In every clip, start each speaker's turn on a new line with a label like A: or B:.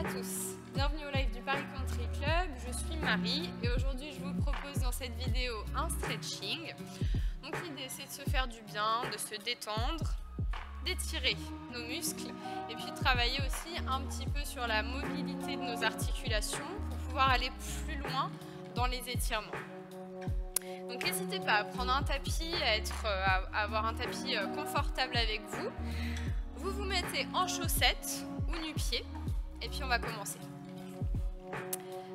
A: à tous, bienvenue au live du Paris Country Club, je suis Marie et aujourd'hui je vous propose dans cette vidéo un stretching. Donc l'idée c'est de se faire du bien, de se détendre, d'étirer nos muscles et puis de travailler aussi un petit peu sur la mobilité de nos articulations pour pouvoir aller plus loin dans les étirements. Donc n'hésitez pas à prendre un tapis, à avoir un tapis confortable avec vous. Vous vous mettez en chaussettes ou nu-pieds et puis on va commencer.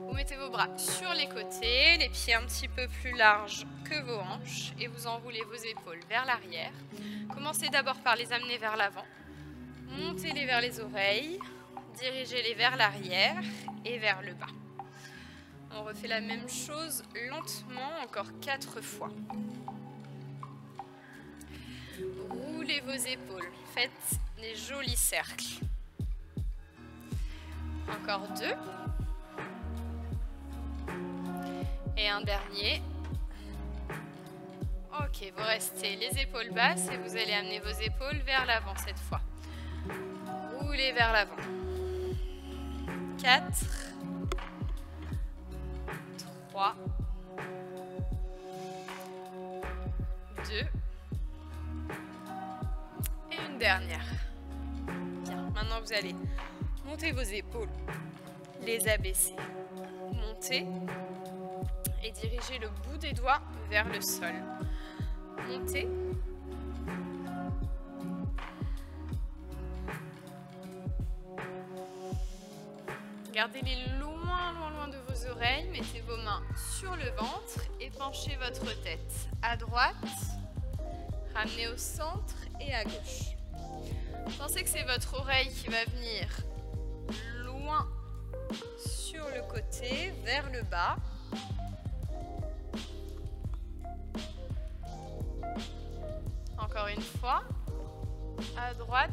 A: Vous mettez vos bras sur les côtés, les pieds un petit peu plus larges que vos hanches et vous enroulez vos épaules vers l'arrière. Commencez d'abord par les amener vers l'avant. Montez-les vers les oreilles, dirigez-les vers l'arrière et vers le bas. On refait la même chose lentement, encore 4 fois. Roulez vos épaules, faites des jolis cercles. Encore 2. Et un dernier. Ok, vous restez les épaules basses et vous allez amener vos épaules vers l'avant cette fois. Roulez vers l'avant. 4. 3. 2. Et une dernière. Bien, maintenant vous allez monter vos épaules, les abaisser, monter et diriger le bout des doigts vers le sol. Montez. Gardez-les loin, loin, loin de vos oreilles. Mettez vos mains sur le ventre et penchez votre tête à droite. Ramenez au centre et à gauche. Pensez que c'est votre oreille qui va venir loin sur le côté, vers le bas. Encore une fois, à droite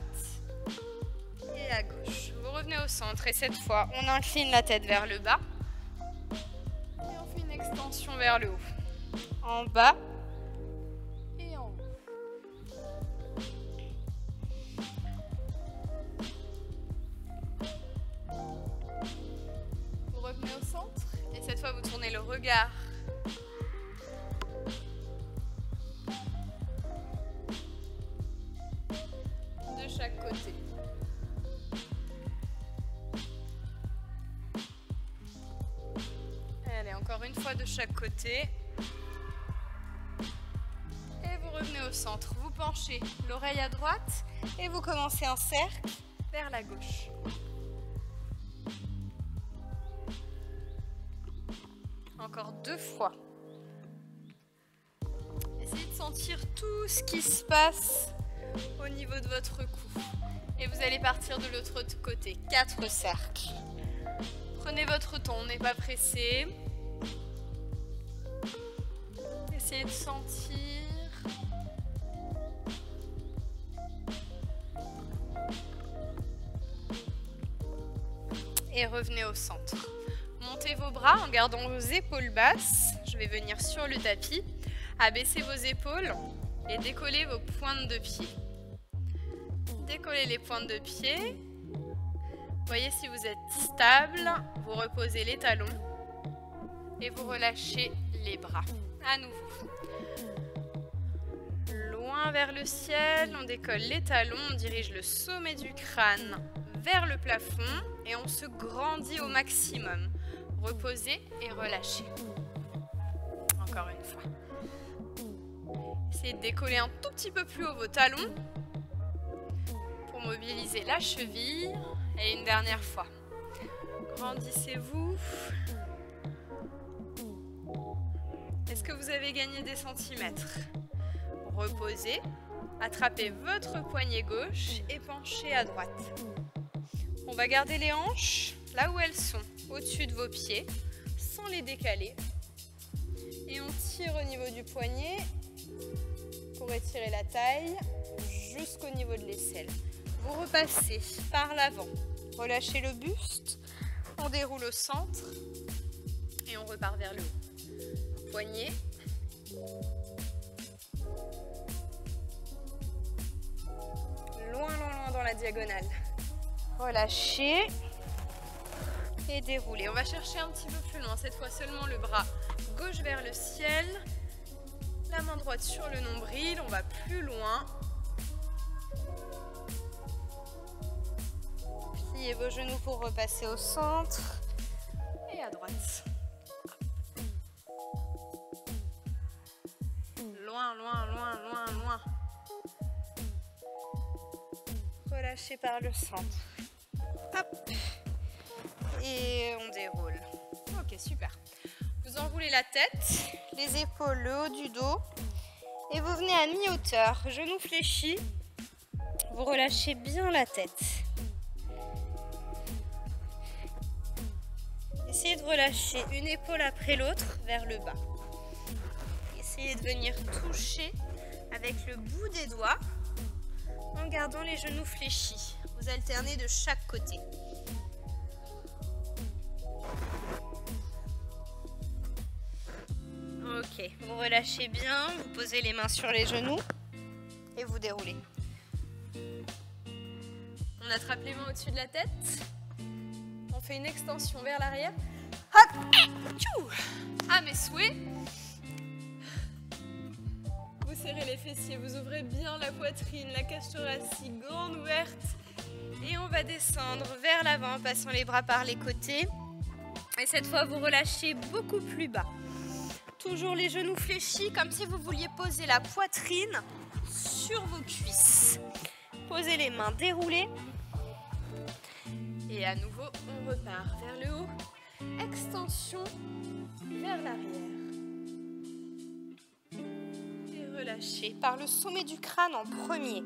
A: et à gauche. Vous revenez au centre et cette fois, on incline la tête vers le bas et on fait une extension vers le haut. En bas et en haut. Vous revenez au centre et cette fois, vous tournez le regard de chaque côté. Allez, encore une fois de chaque côté. Et vous revenez au centre. Vous penchez l'oreille à droite et vous commencez un cercle vers la gauche. Encore 2 fois. Essayez de sentir tout ce qui se passe au niveau de votre cou. Et vous allez partir de l'autre côté. 4 cercles. Prenez votre temps, on n'est pas pressé. Essayez de sentir. Et revenez au centre. Montez vos bras en gardant vos épaules basses. Je vais venir sur le tapis. Abaissez vos épaules et décollez vos pointes de pied. Décollez les pointes de pied. Voyez si vous êtes stable. Vous reposez les talons et vous relâchez les bras. À nouveau. Loin vers le ciel, on décolle les talons, on dirige le sommet du crâne vers le plafond et on se grandit au maximum. Reposez et relâchez. Encore une fois. Essayez de décoller un tout petit peu plus haut vos talons pour mobiliser la cheville. Et une dernière fois. Grandissez-vous. Est-ce que vous avez gagné des centimètres? Reposez. Attrapez votre poignet gauche et penchez à droite. On va garder les hanches là où elles sont, au-dessus de vos pieds, sans les décaler. Et on tire au niveau du poignet pour étirer la taille jusqu'au niveau de l'aisselle. Vous repassez par l'avant, relâchez le buste, on déroule au centre et on repart vers le haut. Poignet. Loin, loin, loin dans la diagonale. Relâchez. et déroulez. On va chercher un petit peu plus loin, cette fois seulement le bras gauche vers le ciel, la main droite sur le nombril, on va plus loin. Pliez vos genoux pour repasser au centre et à droite. Loin, loin, loin, loin, loin. Relâchez par le centre. Hop. Et on déroule. Ok, super. Vous enroulez la tête, les épaules, le haut du dos. Et vous venez à mi-hauteur, genoux fléchis. Vous relâchez bien la tête. Essayez de relâcher une épaule après l'autre vers le bas. Essayez de venir toucher avec le bout des doigts en gardant les genoux fléchis. Vous alternez de chaque côté. Ok, vous relâchez bien, vous posez les mains sur les genoux et vous déroulez. On attrape les mains au-dessus de la tête. On fait une extension vers l'arrière. Hop, à mes souhaits. Vous serrez les fessiers, vous ouvrez bien la poitrine, la cage thoracique grande ouverte. Et on va descendre vers l'avant en passant les bras par les côtés. Et cette fois, vous relâchez beaucoup plus bas. Toujours les genoux fléchis, comme si vous vouliez poser la poitrine sur vos cuisses. Posez les mains déroulées. Et à nouveau, on repart vers le haut. Extension vers l'arrière. Et relâchez par le sommet du crâne en premier.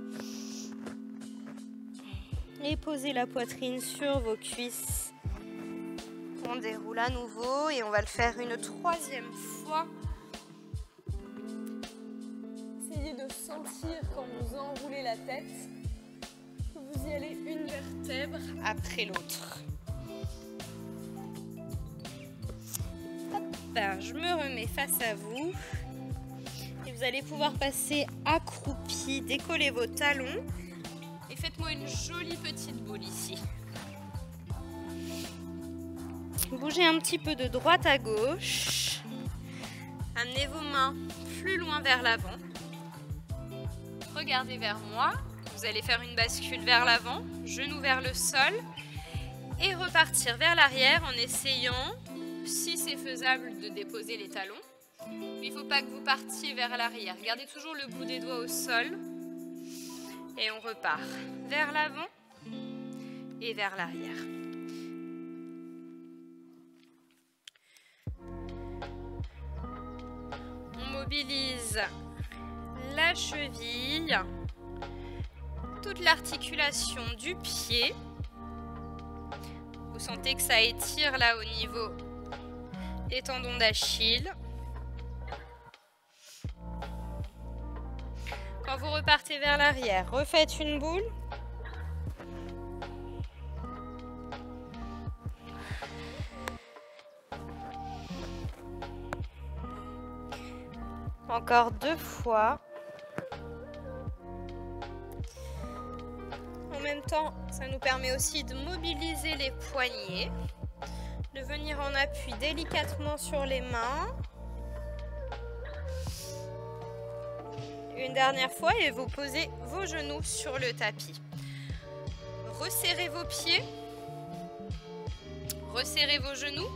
A: Et posez la poitrine sur vos cuisses. On déroule à nouveau et on va le faire une troisième fois. Essayez de sentir quand vous enroulez la tête que vous y allez une vertèbre après l'autre. Je me remets face à vous et vous allez pouvoir passer accroupi, décoller vos talons et faites-moi une jolie petite boule ici. Bougez un petit peu de droite à gauche. Amenez vos mains plus loin vers l'avant. Regardez vers moi. Vous allez faire une bascule vers l'avant, genoux vers le sol et repartir vers l'arrière en essayant, si c'est faisable, de déposer les talons. Mais il ne faut pas que vous partiez vers l'arrière. Gardez toujours le bout des doigts au sol et on repart vers l'avant et vers l'arrière. Mobilise la cheville, toute l'articulation du pied. Vous sentez que ça étire là au niveau des tendons d'Achille. Quand vous repartez vers l'arrière, refaites une boule. Encore 2 fois. En même temps, ça nous permet aussi de mobiliser les poignets, de venir en appui délicatement sur les mains. Une dernière fois et vous posez vos genoux sur le tapis. Resserrez vos pieds, resserrez vos genoux,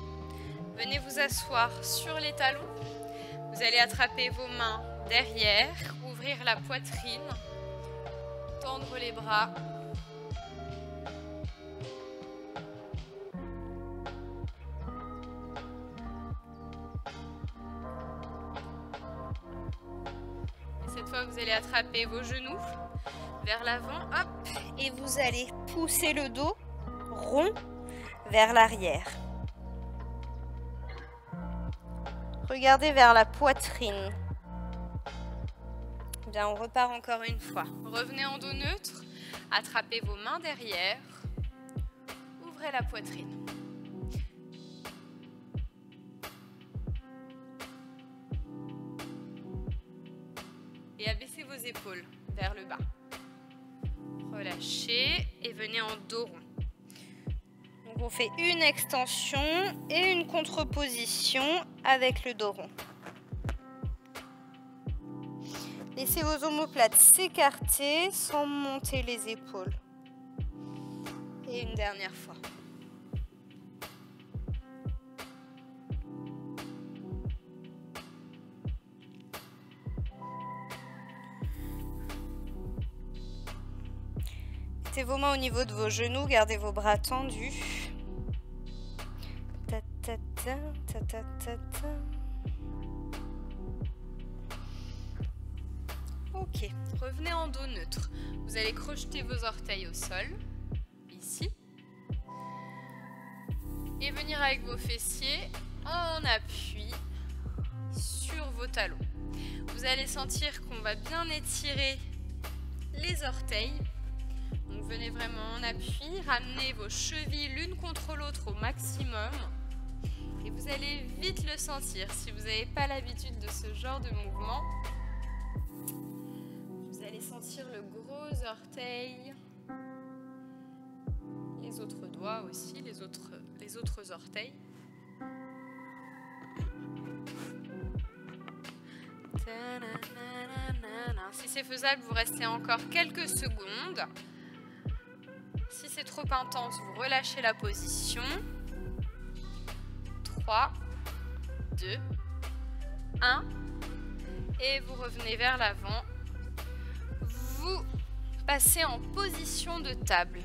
A: venez vous asseoir sur les talons. Vous allez attraper vos mains derrière, ouvrir la poitrine, tendre les bras. Et cette fois, vous allez attraper vos genoux vers l'avant, hop, et vous allez pousser le dos rond vers l'arrière. Regardez vers la poitrine. Bien, on repart encore une fois. Revenez en dos neutre, attrapez vos mains derrière, ouvrez la poitrine. Et abaissez vos épaules vers le bas. Relâchez et venez en dos rond. Donc
B: on fait une extension et une contreposition avec le dos rond. Laissez vos omoplates s'écarter sans monter les épaules. Et une dernière fois. Mettez vos mains au niveau de vos genoux, gardez vos bras tendus. Ta, ta, ta, ta, ta, ta, ta.
A: Ok, revenez en dos neutre. Vous allez crocheter vos orteils au sol, ici. Et venir avec vos fessiers en appui sur vos talons. Vous allez sentir qu'on va bien étirer les orteils. Donc venez vraiment en appui, ramenez vos chevilles l'une contre l'autre au maximum. Et vous allez vite le sentir. Si vous n'avez pas l'habitude de ce genre de mouvement, vous allez sentir le gros orteil, les autres doigts aussi, les autres orteils. Si c'est faisable, vous restez encore quelques secondes. Si c'est trop intense, vous relâchez la position. 3, 2, 1. Et vous revenez vers l'avant. Vous passez en position de table.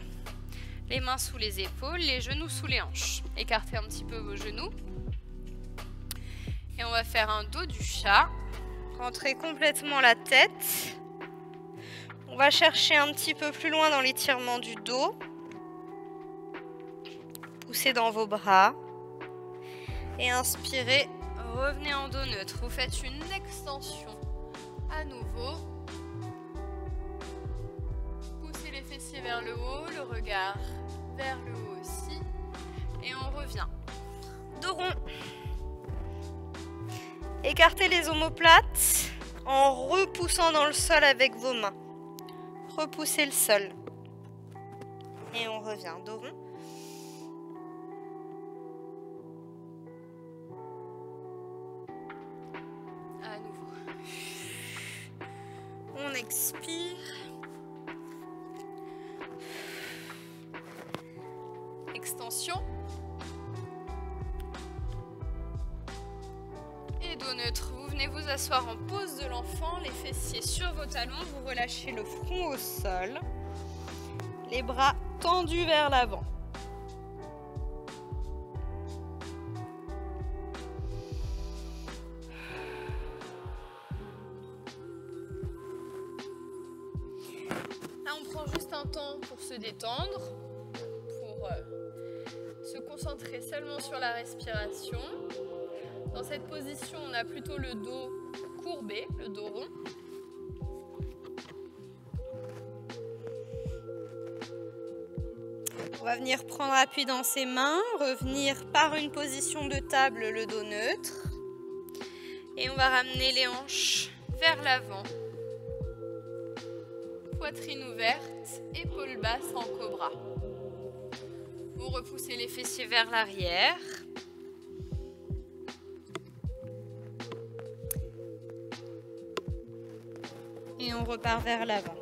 A: Les mains sous les épaules, les genoux sous les hanches. Écartez un petit peu vos genoux. Et on va faire un dos du chat.
B: Rentrez complètement la tête. On va chercher un petit peu plus loin dans l'étirement du dos. Poussez dans vos bras. Et inspirez, revenez en dos neutre. Vous faites une extension à nouveau.
A: Poussez les fessiers vers le haut, le regard vers le haut aussi. Et on revient.
B: Dos rond. Écartez les omoplates en repoussant dans le sol avec vos mains. Repoussez le sol. Et on revient. Dos rond.
A: À nouveau.
B: On expire.
A: Extension. Et dos neutre. Vous venez vous asseoir en pose de l'enfant, les fessiers sur vos talons.
B: Vous relâchez le front au sol. Les bras tendus vers l'avant.
A: Là, on prend juste un temps pour se détendre, pour se concentrer seulement sur la respiration. Dans cette position, on a plutôt le dos courbé, le dos rond.
B: On va venir prendre appui dans ses mains, revenir par une position de table, le dos neutre. Et on va ramener les hanches vers l'avant.
A: Poitrine ouverte, épaules basses en cobra. Vous repoussez les fessiers vers l'arrière.
B: Et on repart vers l'avant.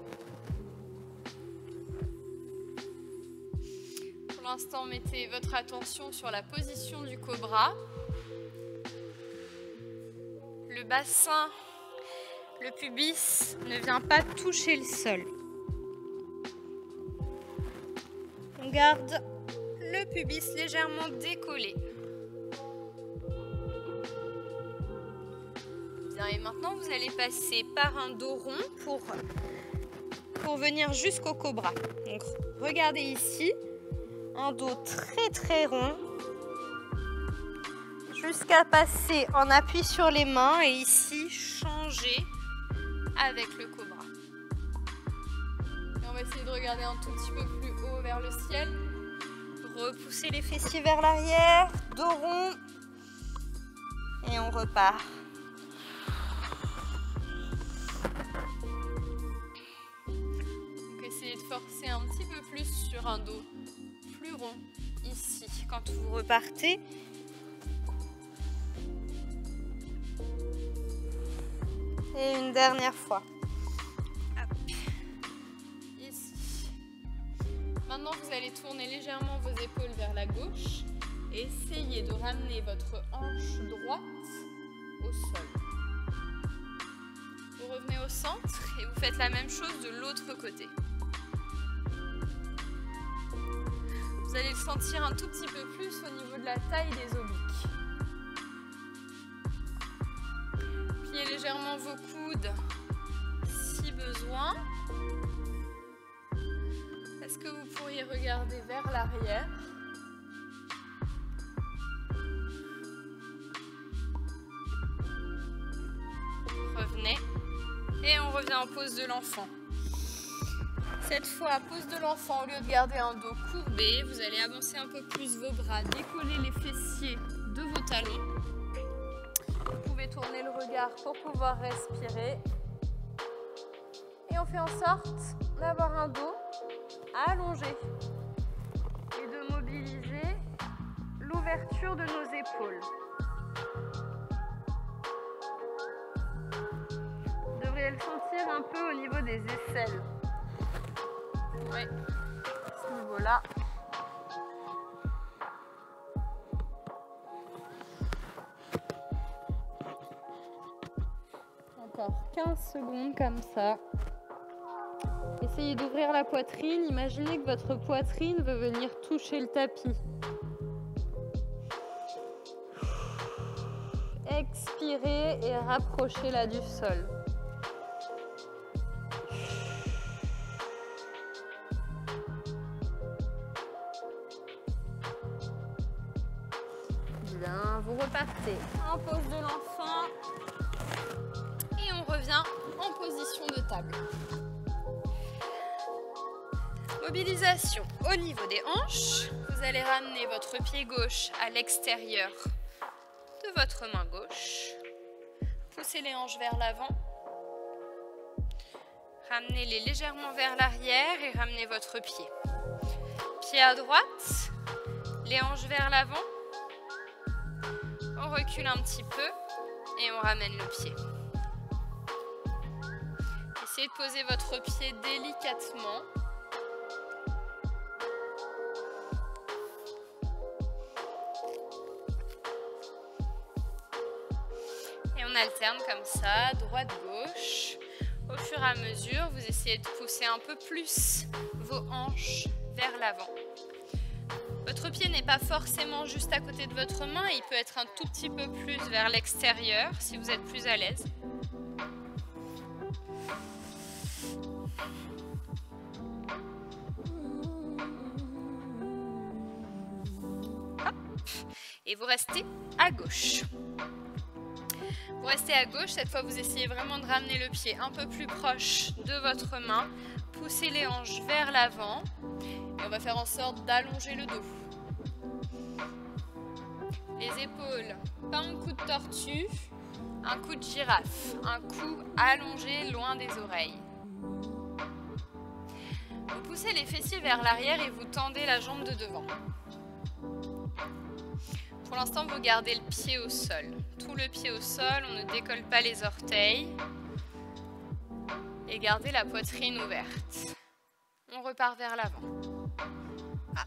A: Pour l'instant, mettez votre attention sur la position du cobra. Le bassin,
B: le pubis ne vient pas toucher le sol. On garde le pubis légèrement décollé.
A: Bien, et maintenant vous allez passer par un dos rond
B: pour venir jusqu'au cobra. Donc regardez ici, un dos très très rond, jusqu'à passer en appui sur les mains et ici changer avec le cobra.
A: Et on va essayer de regarder un tout petit peu plus haut vers le ciel.
B: Repoussez les fessiers vers l'arrière, dos rond et on repart.
A: Donc essayez de forcer un petit peu plus sur un dos plus rond.
B: ici quand vous repartez. Et une dernière fois. Hop. Ici.
A: Maintenant, vous allez tourner légèrement vos épaules vers la gauche et essayez de ramener votre hanche droite au sol. Vous revenez au centre et vous faites la même chose de l'autre côté. Vous allez le sentir un tout petit peu plus au niveau de la taille des obliques. Pliez légèrement vos coudes si besoin. Est-ce que vous pourriez regarder vers l'arrière? Revenez. Et on revient en pose de l'enfant. Cette fois, pose de l'enfant, au lieu de garder un dos courbé, vous allez avancer un peu plus vos bras, décoller les fessiers de vos talons. Vous pouvez tourner le regard pour pouvoir respirer. Et on fait en sorte d'avoir un dos allongé et de mobiliser l'ouverture de nos épaules. Vous devriez le sentir un peu au niveau des aisselles. Oui, à ce niveau-là. Encore 15 secondes comme ça. Essayez d'ouvrir la poitrine. Imaginez que votre poitrine veut venir toucher le tapis. Expirez et rapprochez-la du sol. Bien, vous repartez en pose de l'enfant et on revient en position de table. Mobilisation au niveau des hanches. Vous allez ramener votre pied gauche à l'extérieur de votre main gauche. Poussez les hanches vers l'avant. Ramenez-les légèrement vers l'arrière et ramenez votre pied. Pied à droite, les hanches vers l'avant. On recule un petit peu et on ramène le pied. Essayez de poser votre pied délicatement. Et on alterne comme ça, droite-gauche. Au fur et à mesure, vous essayez de pousser un peu plus vos hanches vers l'avant. Votre pied n'est pas forcément juste à côté de votre main, il peut être un tout petit peu plus vers l'extérieur si vous êtes plus à l'aise. Hop. Et vous restez à gauche. Vous restez à gauche, cette fois vous essayez vraiment de ramener le pied un peu plus proche de votre main. Poussez les hanches vers l'avant. Et on va faire en sorte d'allonger le dos. Les épaules, pas un coup de tortue, un coup de girafe, un cou allongé loin des oreilles. Vous poussez les fessiers vers l'arrière et vous tendez la jambe de devant. Pour l'instant, vous gardez le pied au sol. Tout le pied au sol, on ne décolle pas les orteils. Et gardez la poitrine ouverte. On repart vers l'avant. Ah.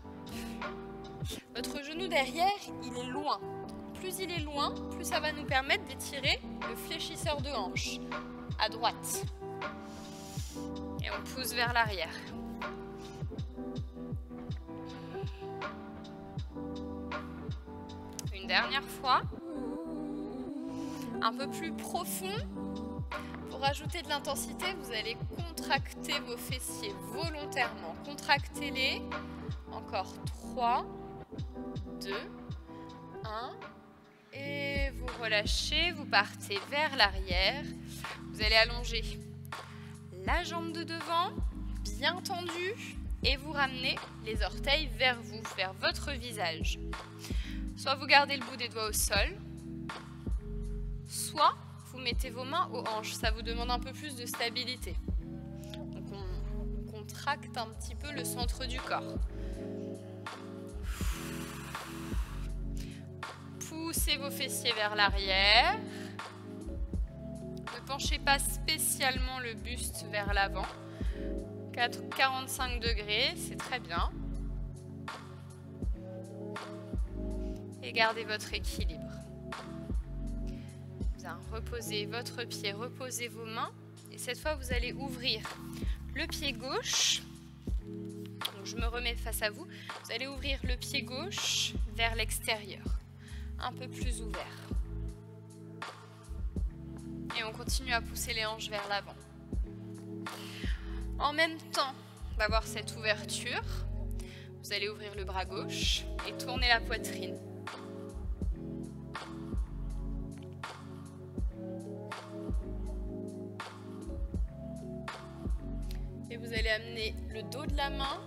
A: Votre genou derrière, il est loin. Plus il est loin, plus ça va nous permettre d'étirer le fléchisseur de hanche à droite. Et on pousse vers l'arrière. Une dernière fois. Un peu plus profond. Pour ajouter de l'intensité, vous allez contracter vos fessiers volontairement. Contractez-les. Encore 3, 2, 1. Et vous relâchez, vous partez vers l'arrière. Vous allez allonger la jambe de devant, bien tendue. Et vous ramenez les orteils vers vous, vers votre visage. Soit vous gardez le bout des doigts au sol, soit vous mettez vos mains aux hanches. Ça vous demande un peu plus de stabilité. Donc on contracte un petit peu le centre du corps. Poussez vos fessiers vers l'arrière. Ne penchez pas spécialement le buste vers l'avant. 45 degrés, c'est très bien. Et gardez votre équilibre. Bien, reposez votre pied, reposez vos mains. Et cette fois, vous allez ouvrir le pied gauche. Donc, je me remets face à vous. Vous allez ouvrir le pied gauche vers l'extérieur. Un peu plus ouvert. Et on continue à pousser les hanches vers l'avant. En même temps d'avoir cette ouverture, vous allez ouvrir le bras gauche et tourner la poitrine. Et vous allez amener le dos de la main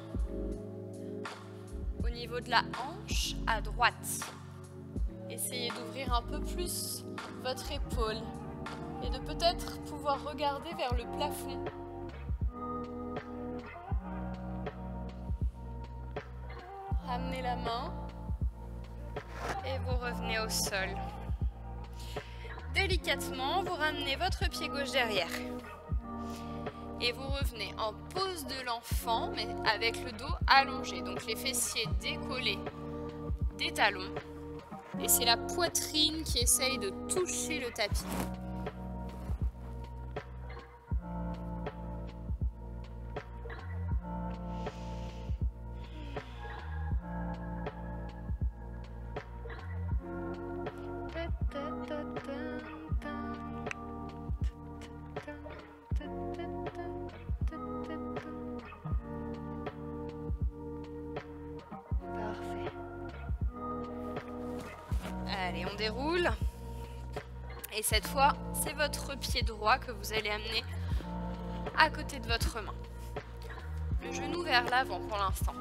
A: au niveau de la hanche à droite. Essayez d'ouvrir un peu plus votre épaule et de peut-être pouvoir regarder vers le plafond. Ramenez la main et vous revenez au sol. Délicatement, vous ramenez votre pied gauche derrière. Et vous revenez en pose de l'enfant, mais avec le dos allongé. Donc les fessiers décollés des talons. Et c'est la poitrine qui essaye de toucher le tapis. Allez, on déroule. Et cette fois, c'est votre pied droit que vous allez amener à côté de votre main. Le genou vers l'avant pour l'instant.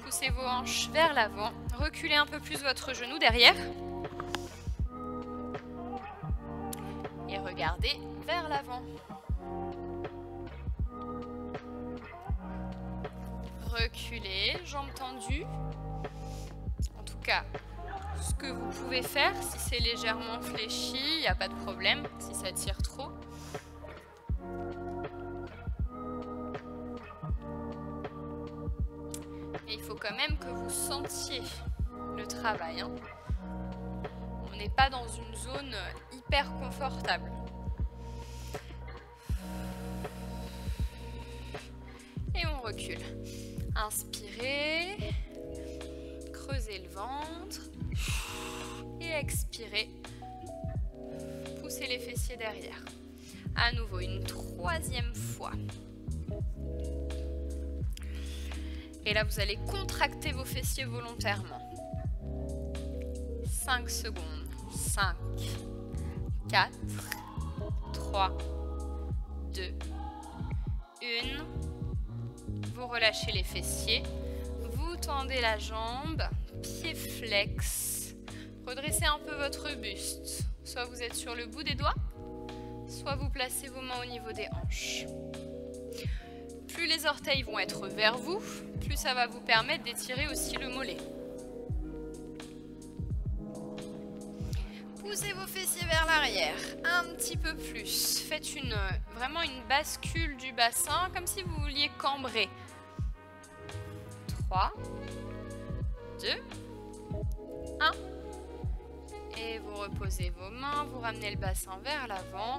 A: Poussez vos hanches vers l'avant. Reculez un peu plus votre genou derrière. Et regardez vers l'avant. Reculez, jambes tendues. En tout cas, ce que vous pouvez faire, si c'est légèrement fléchi, il n'y a pas de problème, si ça tire trop. Et il faut quand même que vous sentiez le travail, hein. On n'est pas dans une zone hyper confortable. Et on recule. Inspirez, creusez le ventre. Et expirez, poussez les fessiers derrière. À nouveau, une troisième fois. Et là, vous allez contracter vos fessiers volontairement. 5 secondes. 5, 4, 3, 2, 1. Vous relâchez les fessiers. Vous tendez la jambe. Pied flex. Redressez un peu votre buste. Soit vous êtes sur le bout des doigts, soit vous placez vos mains au niveau des hanches. Plus les orteils vont être vers vous, plus ça va vous permettre d'étirer aussi le mollet. Poussez vos fessiers vers l'arrière, un petit peu plus. Faites vraiment une bascule du bassin, comme si vous vouliez cambrer. 3, 2, 1. Et vous reposez vos mains, vous ramenez le bassin vers l'avant.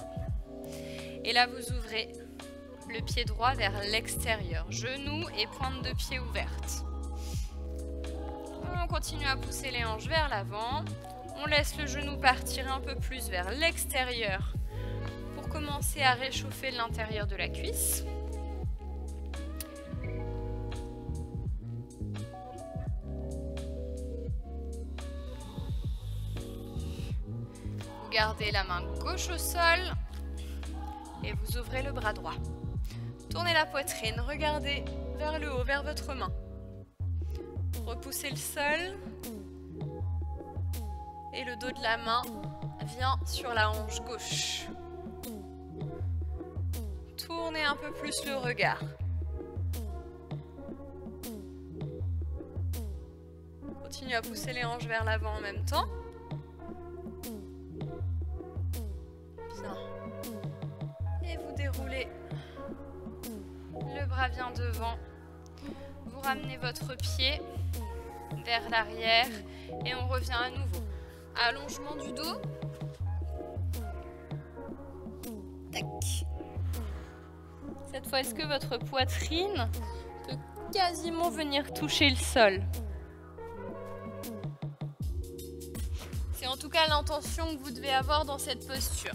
A: Et là, vous ouvrez le pied droit vers l'extérieur. Genoux et pointe de pied ouverte. On continue à pousser les hanches vers l'avant. On laisse le genou partir un peu plus vers l'extérieur pour commencer à réchauffer l'intérieur de la cuisse. Gardez la main gauche au sol et vous ouvrez le bras droit. Tournez la poitrine, regardez vers le haut, vers votre main. Repoussez le sol et le dos de la main vient sur la hanche gauche. Tournez un peu plus le regard. Continuez à pousser les hanches vers l'avant en même temps. le bras vient devant. Vous ramenez votre pied vers l'arrière et on revient à nouveau. Allongement du dos. Tac. Cette fois, est-ce que votre poitrine peut quasiment venir toucher le sol? C'est en tout cas l'intention que vous devez avoir dans cette posture.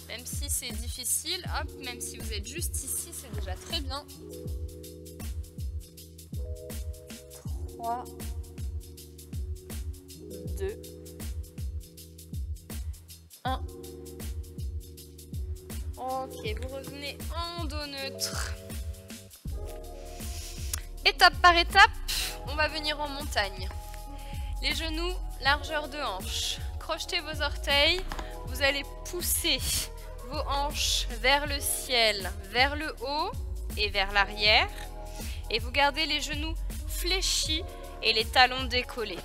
A: Même si c'est difficile, hop, même si vous êtes juste ici, c'est déjà très bien. 3, 2, 1. Ok, vous revenez en dos neutre. Étape par étape, on va venir en montagne. Les genoux, largeur de hanche. Crochetez vos orteils, vous allez pousser vos hanches vers le ciel, vers le haut et vers l'arrière. Et vous gardez les genoux fléchis et les talons décollés.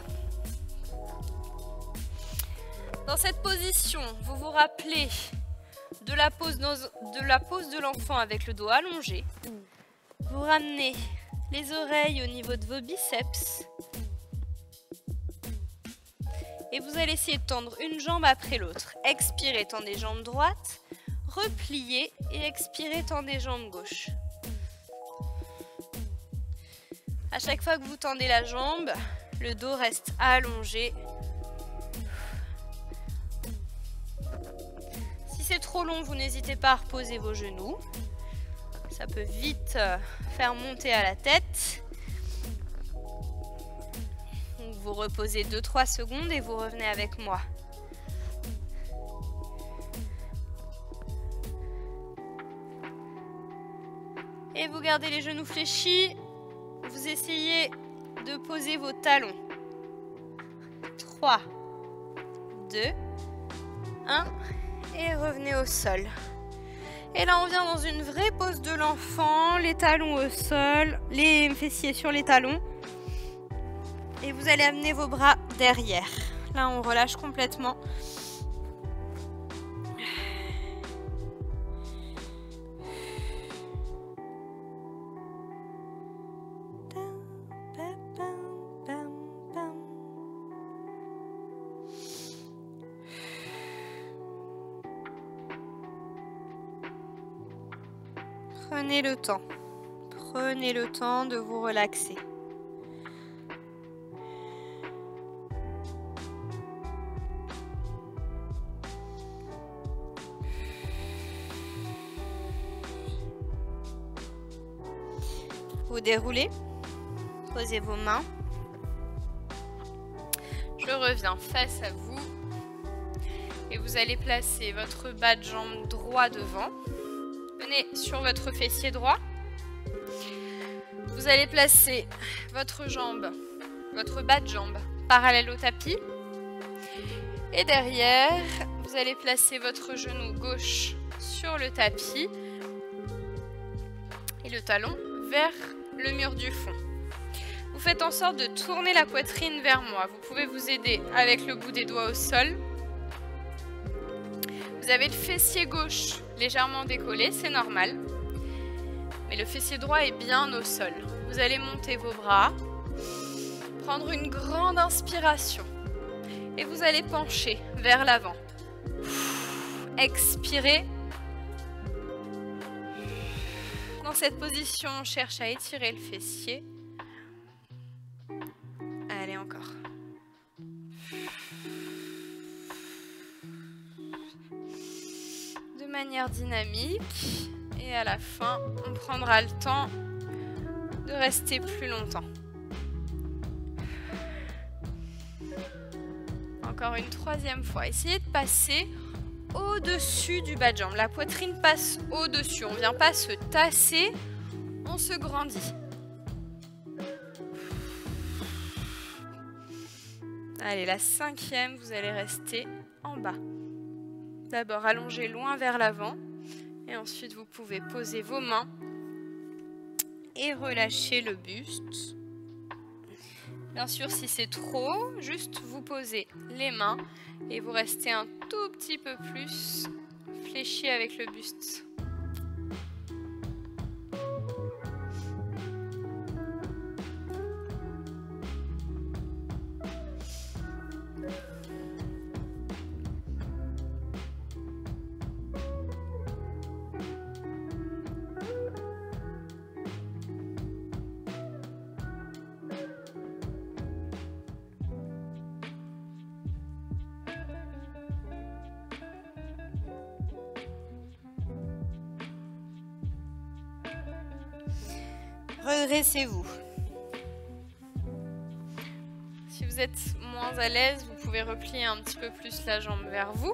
A: Dans cette position, vous vous rappelez de la pose de l'enfant avec le dos allongé. Vous ramenez les oreilles au niveau de vos biceps. Et vous allez essayer de tendre une jambe après l'autre. Expirez, tendez jambe droite. Repliez et expirez, tendez jambe gauche. À chaque fois que vous tendez la jambe, le dos reste allongé. Si c'est trop long, vous n'hésitez pas à reposer vos genoux. Ça peut vite faire monter à la tête. Donc vous reposez 2-3 secondes et vous revenez avec moi. Et vous gardez les genoux fléchis. Vous essayez de poser vos talons. 3, 2, 1 et revenez au sol. Et là on vient dans une vraie pose de l'enfant, les talons au sol, les fessiers sur les talons. Et vous allez amener vos bras derrière. Là on relâche complètement. Prenez le temps. Prenez le temps de vous relaxer. Vous déroulez. Posez vos mains. Je reviens face à vous. Et vous allez placer votre bas de jambe droit devant. Venez sur votre fessier droit. Vous allez placer votre jambe, votre bas de jambe parallèle au tapis. Et derrière, vous allez placer votre genou gauche sur le tapis et le talon vers le mur du fond. Vous faites en sorte de tourner la poitrine vers moi. Vous pouvez vous aider avec le bout des doigts au sol. Vous avez le fessier gauche légèrement décollé, c'est normal. Mais le fessier droit est bien au sol. Vous allez monter vos bras, prendre une grande inspiration. Et vous allez pencher vers l'avant. Expirez. Dans cette position, on cherche à étirer le fessier. Allez, encore. De manière dynamique. Et à la fin, on prendra le temps de rester plus longtemps. Encore une troisième fois. Essayez de passer au-dessus du bas de jambe. La poitrine passe au-dessus. On ne vient pas se tasser, on se grandit. Allez, la cinquième, vous allez rester en bas. D'abord, allongez loin vers l'avant. Et ensuite, vous pouvez poser vos mains et relâcher le buste. Bien sûr, si c'est trop, juste vous posez les mains et vous restez un tout petit peu plus fléchi avec le buste.
B: Redressez-vous.
A: Si vous êtes moins à l'aise, vous pouvez replier un petit peu plus la jambe vers vous.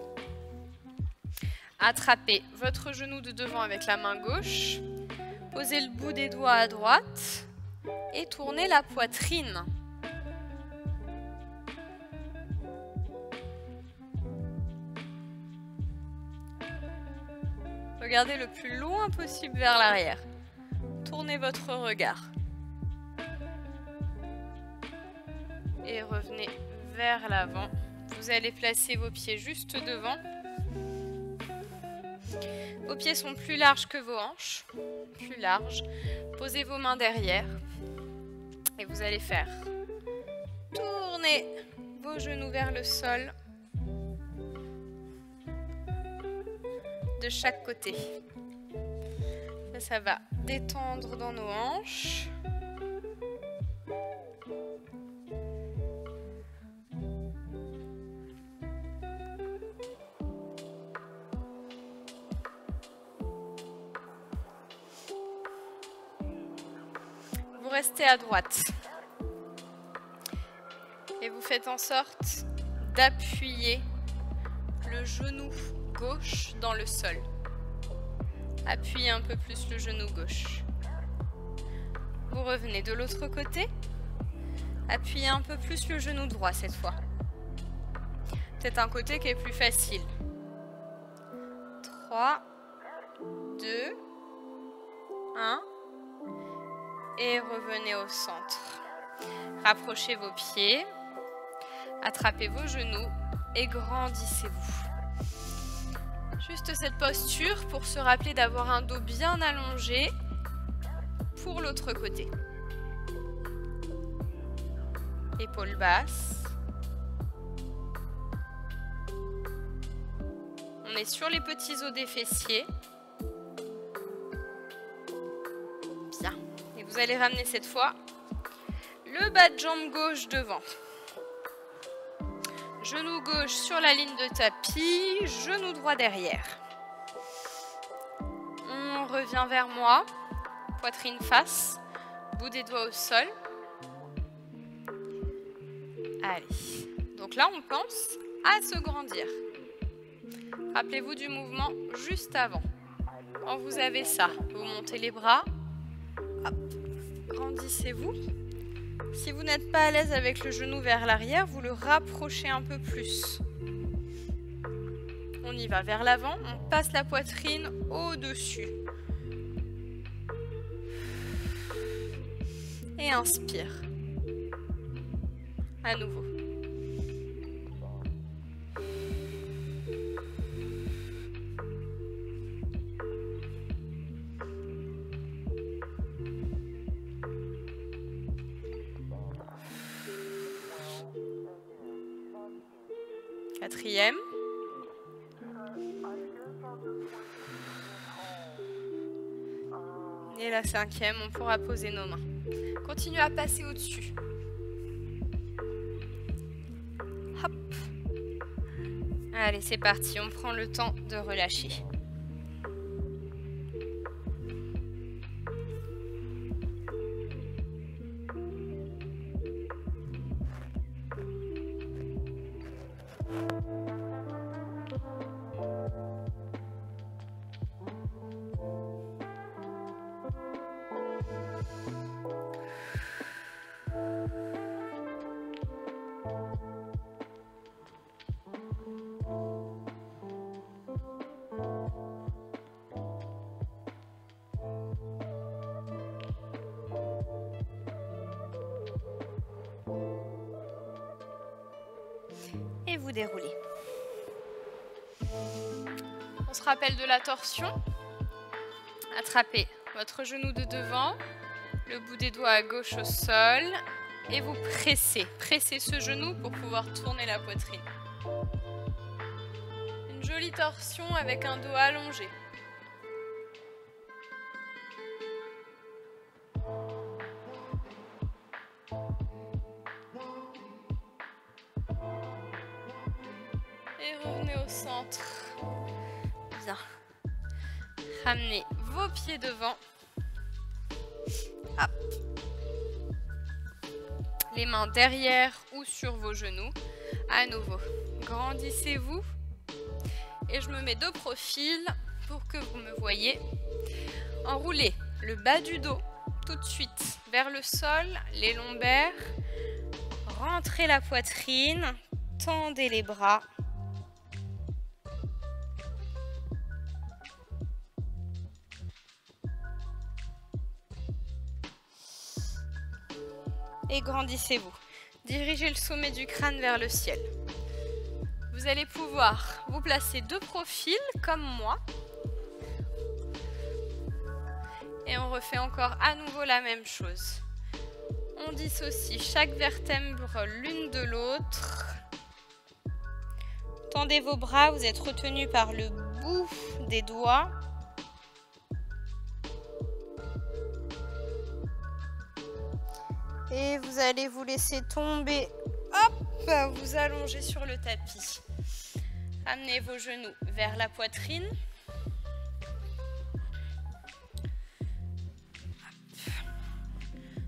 A: Attrapez votre genou de devant avec la main gauche. Posez le bout des doigts à droite et tournez la poitrine. Regardez le plus loin possible vers l'arrière. Tournez votre regard. Et revenez vers l'avant. Vous allez placer vos pieds juste devant. Vos pieds sont plus larges que vos hanches. Plus larges. Posez vos mains derrière. Et vous allez faire tourner vos genoux vers le sol. De chaque côté. Ça va détendre dans nos hanches. Vous restez à droite. Et vous faites en sorte d'appuyer le genou gauche dans le sol. Appuyez un peu plus le genou gauche. Vous revenez de l'autre côté. Appuyez un peu plus le genou droit cette fois. C'est un côté qui est plus facile. 3, 2, 1. Et revenez au centre. Rapprochez vos pieds. Attrapez vos genoux et grandissez-vous. Juste cette posture pour se rappeler d'avoir un dos bien allongé pour l'autre côté. Épaules basses. On est sur les petits os des fessiers. Bien. Et vous allez ramener cette fois le bas de jambe gauche devant. Genou gauche sur la ligne de tapis, genou droit derrière. On revient vers moi, poitrine face, bout des doigts au sol. Allez, donc là on pense à se grandir. Rappelez-vous du mouvement juste avant. Quand vous avez ça, vous montez les bras, hop, grandissez-vous. Si vous n'êtes pas à l'aise avec le genou vers l'arrière, vous le rapprochez un peu plus. On y va vers l'avant, on passe la poitrine au-dessus. Et inspire. À nouveau. Quatrième. Et la cinquième, on pourra poser nos mains. Continuez à passer au-dessus. Hop. Allez, c'est parti. On prend le temps de relâcher. Et vous déroulez. On se rappelle de la torsion. Attrapez votre genou de devant, le bout des doigts à gauche au sol et vous pressez. Pressez ce genou pour pouvoir tourner la poitrine. Une jolie torsion avec un dos allongé. Et revenez au centre. Bien. Ramenez vos pieds devant. Hop. Les mains derrière ou sur vos genoux. À nouveau, grandissez-vous. Et je me mets de profil pour que vous me voyez. Enroulez le bas du dos tout de suite vers le sol, les lombaires. Rentrez la poitrine, tendez les bras. Et grandissez-vous. Dirigez le sommet du crâne vers le ciel. Vous allez pouvoir vous placer de profil comme moi. Et on refait encore à nouveau la même chose. On dissocie chaque vertèbre l'une de l'autre. Tendez vos bras, vous êtes retenus par le bout des doigts. Et vous allez vous laisser tomber. Hop, vous allongez sur le tapis. Amenez vos genoux vers la poitrine.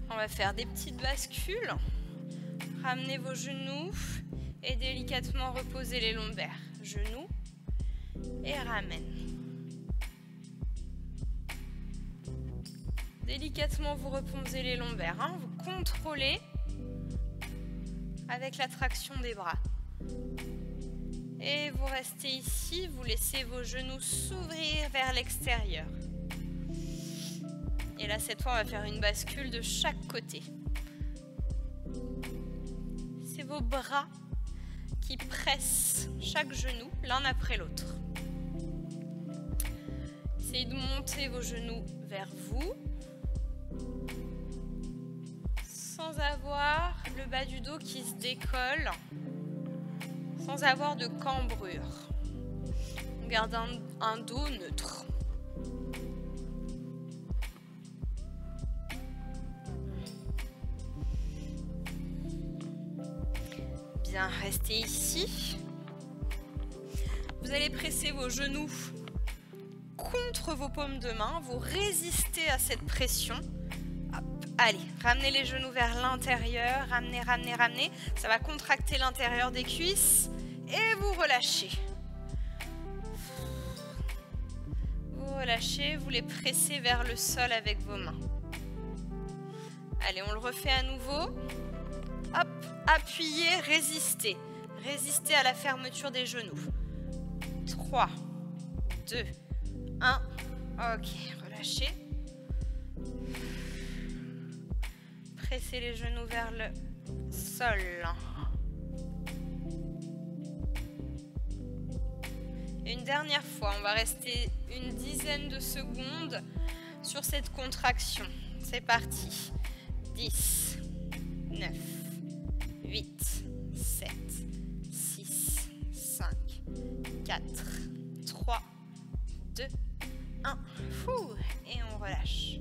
A: On va faire des petites bascules. Ramenez vos genoux et délicatement reposez les lombaires. Genoux et ramène. Délicatement, vous reposez les lombaires. Hein. Vous contrôlez avec la traction des bras. Et vous restez ici. Vous laissez vos genoux s'ouvrir vers l'extérieur. Et là, cette fois, on va faire une bascule de chaque côté. C'est vos bras qui pressent chaque genou l'un après l'autre. Essayez de monter vos genoux vers vous. Sans avoir le bas du dos qui se décolle. Sans avoir de cambrure. On garde un dos neutre. Bien, restez ici. Vous allez presser vos genoux contre vos paumes de main. Vous résistez à cette pression. Hop. Allez, ramenez les genoux vers l'intérieur. Ramenez, ramenez, ramenez. Ça va contracter l'intérieur des cuisses. Et vous relâchez. Vous relâchez, vous les pressez vers le sol avec vos mains. Allez, on le refait à nouveau. Hop, appuyez, résistez. Résistez à la fermeture des genoux. 3, 2, 1. Ok, relâchez. Pressez les genoux vers le sol. Une dernière fois, on va rester une dizaine de secondes sur cette contraction. C'est parti. 10, 9, 8, 7, 6, 5, 4, 3, 2, 1. Et on relâche.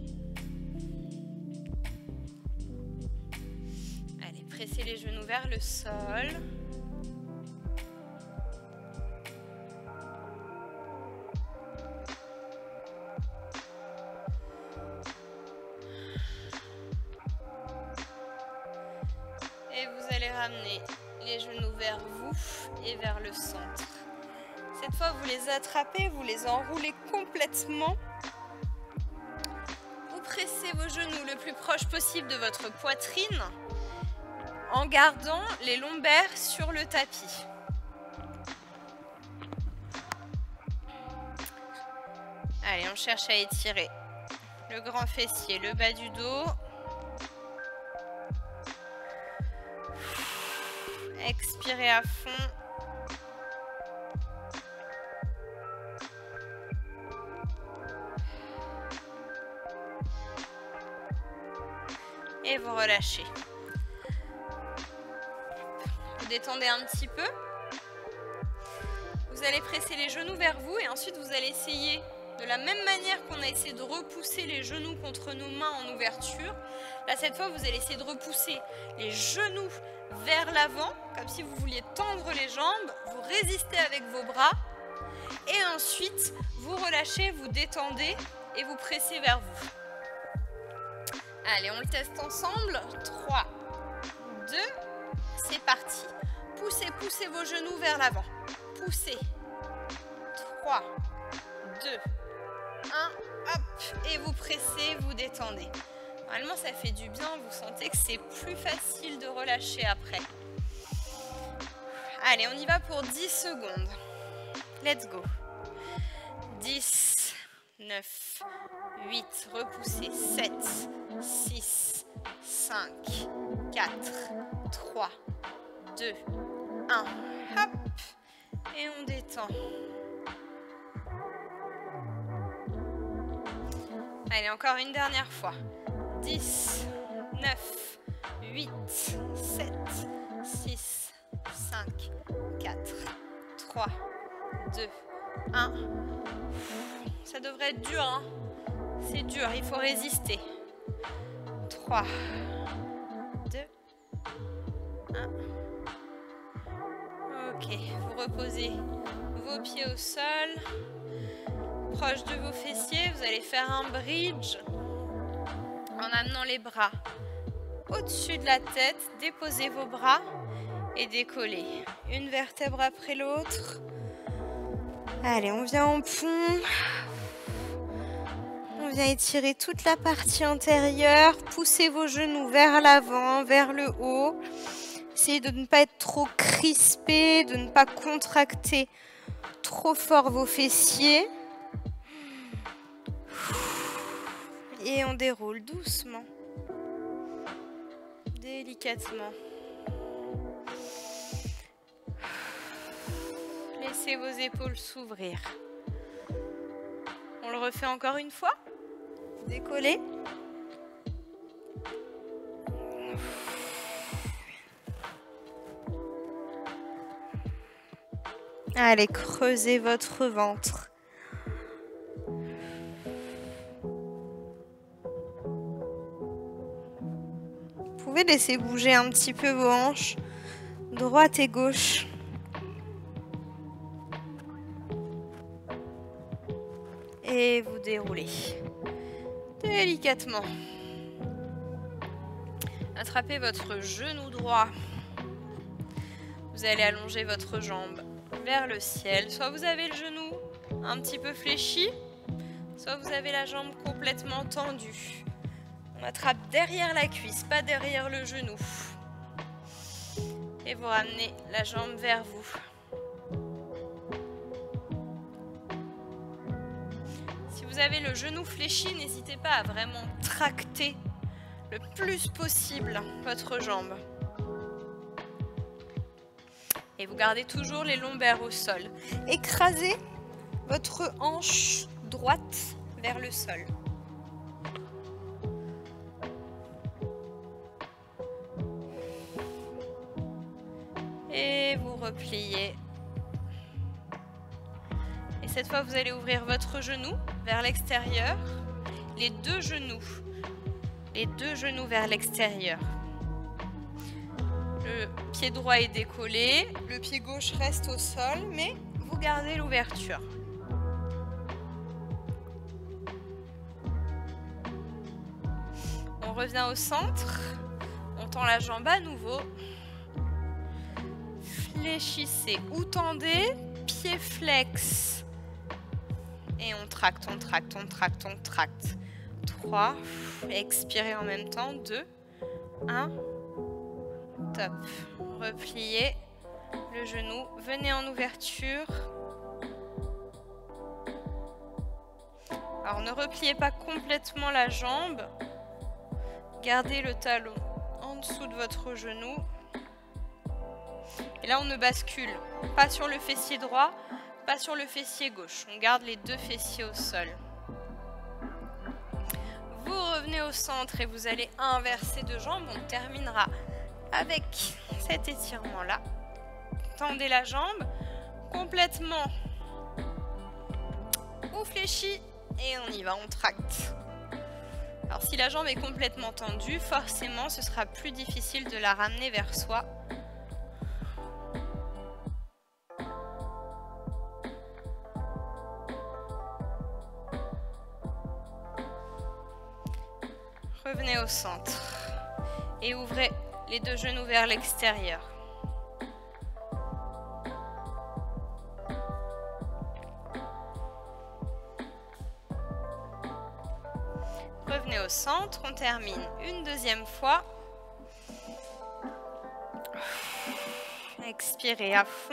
A: Allez, pressez les genoux vers le sol. Ramenez les genoux vers vous et vers le centre. Cette fois, vous les attrapez, vous les enroulez complètement. Vous pressez vos genoux le plus proche possible de votre poitrine en gardant les lombaires sur le tapis. Allez, on cherche à étirer le grand fessier, le bas du dos. Expirez à fond. Et vous relâchez. Vous détendez un petit peu. Vous allez presser les genoux vers vous et ensuite vous allez essayer, de la même manière qu'on a essayé de repousser les genoux contre nos mains en ouverture, là cette fois vous allez essayer de repousser les genoux vers l'avant, comme si vous vouliez tendre les jambes, vous résistez avec vos bras et ensuite vous relâchez, vous détendez et vous pressez vers vous. Allez, on le teste ensemble. 3, 2, c'est parti. Poussez, poussez vos genoux vers l'avant. Poussez. 3, 2, 1, hop. Et vous pressez, vous détendez. Normalement, ça fait du bien. Vous sentez que c'est plus facile de relâcher après. Allez, on y va pour 10 secondes. Let's go. 10, 9, 8, repoussez. 7, 6, 5, 4, 3, 2, 1. Hop. Et on détend. Allez, encore une dernière fois. 10, 9, 8, 7, 6, 5, 4, 3, 2, 1. Ça devrait être dur, hein? C'est dur, il faut résister. 3, 2, 1. Ok, vous reposez vos pieds au sol. Proche de vos fessiers, vous allez faire un bridge en amenant les bras au-dessus de la tête. Déposez vos bras et décollez. Une vertèbre après l'autre. Allez, on vient en pont. On vient étirer toute la partie antérieure. Poussez vos genoux vers l'avant, vers le haut. Essayez de ne pas être trop crispé, de ne pas contracter trop fort vos fessiers. Et on déroule doucement, délicatement. Laissez vos épaules s'ouvrir. On le refait encore une fois. Décollez. Allez, creusez votre ventre. Vous pouvez laisser bouger un petit peu vos hanches, droite et gauche. Et vous déroulez délicatement. Attrapez votre genou droit. Vous allez allonger votre jambe vers le ciel. Soit vous avez le genou un petit peu fléchi, soit vous avez la jambe complètement tendue. On attrape derrière la cuisse, pas derrière le genou. Et vous ramenez la jambe vers vous. Si vous avez le genou fléchi, n'hésitez pas à vraiment tracter le plus possible votre jambe. Et vous gardez toujours les lombaires au sol. Écrasez votre hanche droite vers le sol. Et vous repliez. Et cette fois, vous allez ouvrir votre genou vers l'extérieur. Les deux genoux vers l'extérieur. Le pied droit est décollé, le pied gauche reste au sol, mais vous gardez l'ouverture. On revient au centre, on tend la jambe à nouveau. Fléchissez ou tendez, pied flex. Et on tracte, on tracte, on tracte, on tracte. 3, expirez en même temps, 2, 1. Top. Repliez le genou. Venez en ouverture. Alors ne repliez pas complètement la jambe. Gardez le talon en dessous de votre genou. Et là on ne bascule pas sur le fessier droit, pas sur le fessier gauche. On garde les deux fessiers au sol. Vous revenez au centre et vous allez inverser de jambes. On terminera avec cet étirement-là. Tendez la jambe complètement ou fléchie et on y va, on tracte. Alors si la jambe est complètement tendue, forcément ce sera plus difficile de la ramener vers soi.
B: Revenez au centre et ouvrez les deux genoux vers l'extérieur. Revenez au centre, on termine une deuxième fois. Expirez à fond.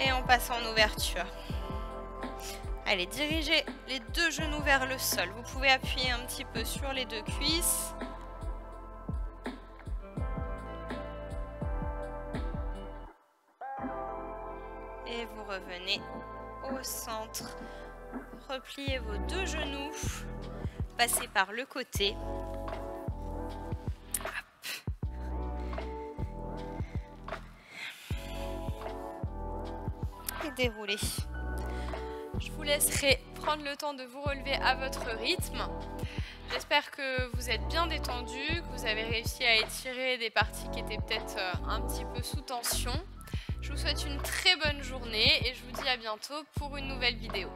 B: Et on passe en ouverture. Allez, dirigez les deux genoux vers le sol. Vous pouvez appuyer un petit peu sur les deux cuisses. Et vous revenez au centre. Repliez vos deux genoux. Passez par le côté. Et déroulez.
A: Je vous laisserai prendre le temps de vous relever à votre rythme. J'espère que vous êtes bien détendu, que vous avez réussi à étirer des parties qui étaient peut-être un petit peu sous tension. Je vous souhaite une très bonne journée et je vous dis à bientôt pour une nouvelle vidéo.